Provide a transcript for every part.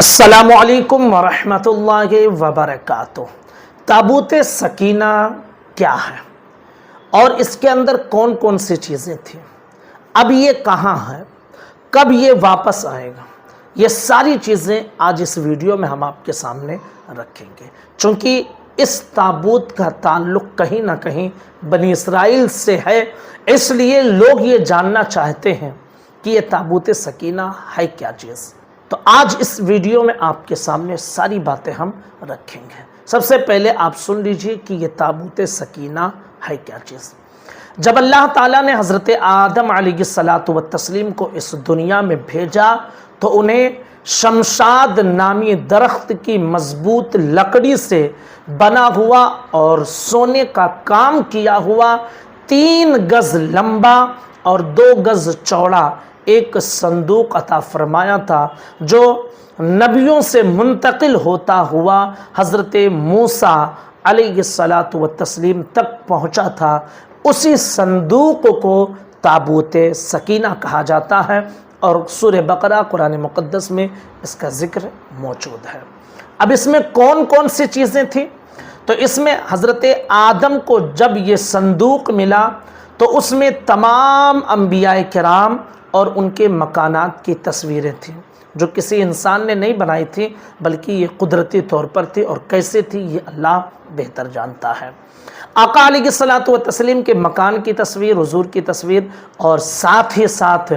अस्सलामु अलैकुम वरहमतुल्लाहि वबरकातुह। ताबूत सकीना क्या है और इसके अंदर कौन कौन सी चीज़ें थी, अब ये कहाँ है, कब ये वापस आएगा, ये सारी चीज़ें आज इस वीडियो में हम आपके सामने रखेंगे। चूँकि इस ताबूत का ताल्लुक़ कहीं ना कहीं बनी इसराइल से है, इसलिए लोग ये जानना चाहते हैं कि ये ताबूत सकीना है क्या चीज़। तो आज इस वीडियो में आपके सामने सारी बातें हम रखेंगे। सबसे पहले आप सुन लीजिए कि ये ताबूत सकीना है क्या चीज़। जब अल्लाह ताला ने हज़रत आदम अलैहिस्सलातु व तस्लीम को इस दुनिया में भेजा तो उन्हें शमशाद नामी दरख्त की मजबूत लकड़ी से बना हुआ और सोने का काम किया हुआ 3 गज लंबा और 2 गज चौड़ा एक संदूक अता फरमाया था, जो नबियों से मुंतकिल होता हुआ हज़रत मूसा अलैहिस्सलातु व तस्लीम तक पहुँचा था। उसी संदूक को ताबूत सकीना कहा जाता है और सूरह बकरा कुरान मुक़द्दस में इसका ज़िक्र मौजूद है। अब इसमें कौन कौन सी चीज़ें थी, तो इसमें हज़रत आदम को जब ये संदूक मिला तो उसमें तमाम अंबियाए किराम और उनके मकानात की तस्वीरें थीं, जो किसी इंसान ने नहीं बनाई थी बल्कि ये कुदरती तौर पर थी, और कैसे थी ये अल्लाह बेहतर जानता है। आका अलैहिस्सलातु व तस्लीम के मकान की तस्वीर, हुजूर की तस्वीर, और साथ ही साथ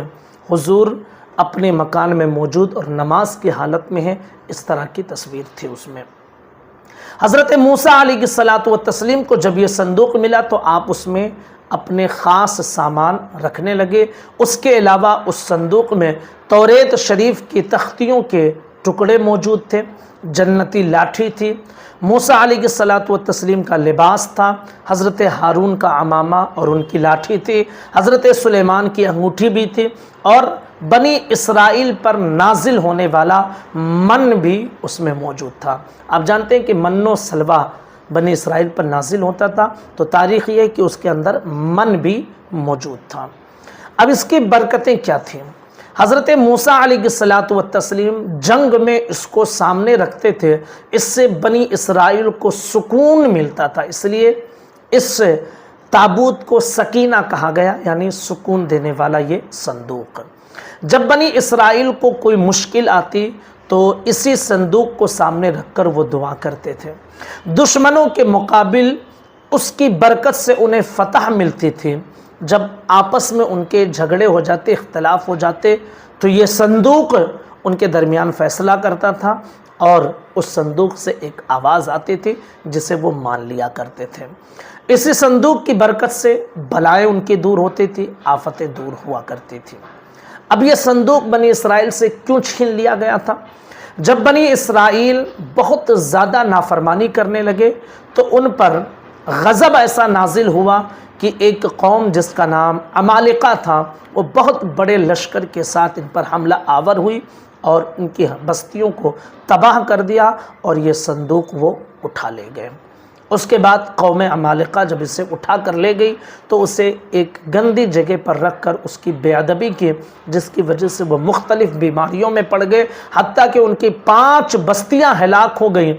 हुजूर अपने मकान में मौजूद और नमाज की हालत में है, इस तरह की तस्वीर थी उसमें। हज़रत मूसा अलैहिस्सलातु व तस्लीम को जब ये संदूक मिला तो आप उसमें अपने ख़ास सामान रखने लगे। उसके अलावा उस संदूक में तौरेत शरीफ की तख्तियों के टुकड़े मौजूद थे, जन्नती लाठी थी, मूसा अलैहिस्सलातु व तस्लीम का लिबास था, हज़रत हारून का अमामा और उनकी लाठी थी, हज़रत सुलेमान की अंगूठी भी थी, और बनी इसराइल पर नाजिल होने वाला मन भी उसमें मौजूद था। आप जानते हैं कि मन्नो सलवा बनी इसराइल पर नाजिल होता था, तो तारीख़ ये है कि उसके अंदर मन भी मौजूद था। अब इसकी बरकतें क्या थीं। हज़रत मूसा अलैहिस्सलातु व तस्लीम जंग में इसको सामने रखते थे, इससे बनी इसराइल को सुकून मिलता था, इसलिए इस ताबूत को सकीना कहा गया, यानी सुकून देने वाला ये संदूक। जब बनी इसराइल को कोई मुश्किल आती तो इसी संदूक को सामने रखकर वो दुआ करते थे। दुश्मनों के मुकाबिल उसकी बरकत से उन्हें फतह मिलती थी। जब आपस में उनके झगड़े हो जाते, इख्तलाफ हो जाते, तो ये संदूक उनके दरमियान फ़ैसला करता था, और उस संदूक से एक आवाज़ आती थी जिसे वो मान लिया करते थे। इसी संदूक की बरकत से बलाएँ उनकी दूर होती थी, आफतें दूर हुआ करती थी। अब ये संदूक बनी इसराइल से क्यों छीन लिया गया था। जब बनी इसराइल बहुत ज़्यादा नाफरमानी करने लगे तो उन पर गज़ब ऐसा नाजिल हुआ कि एक कौम जिसका नाम अमालिका था, वो बहुत बड़े लश्कर के साथ इन पर हमला आवर हुई और उनकी बस्तियों को तबाह कर दिया, और ये संदूक वो उठा ले गए। उसके बाद कौम अमालिका जब इसे उठा कर ले गई तो उसे एक गंदी जगह पर रख कर उसकी बेअदबी की, जिसकी वजह से वो मुख्तलिफ़ बीमारियों में पड़ गए, हत्ता कि उनकी 5 बस्तियां हलाक हो गई।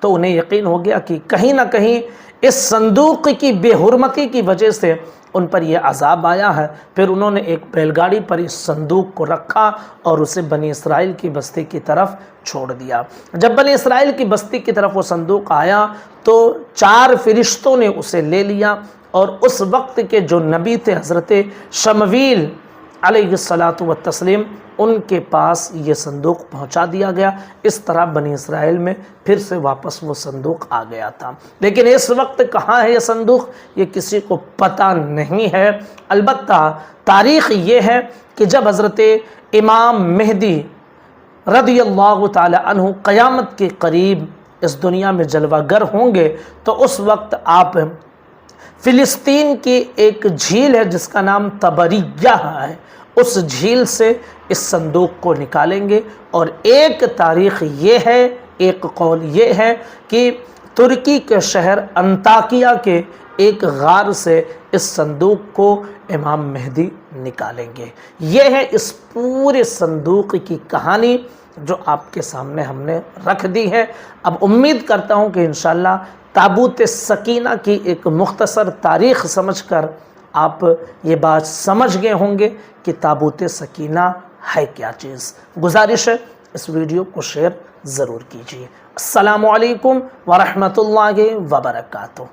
तो उन्हें यकीन हो गया कि कहीं ना कहीं इस संदूक की बेहुरमती की वजह से उन पर यह अजाब आया है। फिर उन्होंने एक बैलगाड़ी पर इस संदूक को रखा और उसे बनी इसराइल की बस्ती की तरफ छोड़ दिया। जब बनी इसराइल की बस्ती की तरफ वो संदूक आया तो 4 फरिश्तों ने उसे ले लिया, और उस वक्त के जो नबी थे हज़रत शमवील अलैहिस्सलातु व तस्लीम, उनके पास ये संदूक पहुंचा दिया गया। इस तरह बनी इसराइल में फिर से वापस वो संदूक आ गया था। लेकिन इस वक्त कहाँ है ये संदूक, ये किसी को पता नहीं है। अलबत्ता तारीख़ ये है कि जब हज़रत इमाम मेहदी रदियल्लाहु ताला अन्हु क़यामत के करीब इस दुनिया में जलवागर होंगे, तो उस वक्त आप फ़िलिस्तीन की एक झील है जिसका नाम तबरिया है, उस झील से इस संदूक को निकालेंगे। और एक तारीख़ ये है, एक कौल ये है कि तुर्की के शहर अंताकिया के एक गार से इस संदूक को इमाम मेहदी निकालेंगे। यह है इस पूरे संदूक की कहानी جو آپ کے سامنے ہم نے رکھ دی ہے۔ اب امید کرتا ہوں کہ انشاءاللہ تابوت سکینہ کی ایک مختصر تاریخ سمجھ کر آپ یہ بات سمجھ گئے ہوں گے کہ تابوت سکینہ ہے کیا چیز۔ گزارش ہے اس ویڈیو کو شیئر ضرور کیجیے۔ السلام علیکم ورحمۃ اللہ وبرکاتہ۔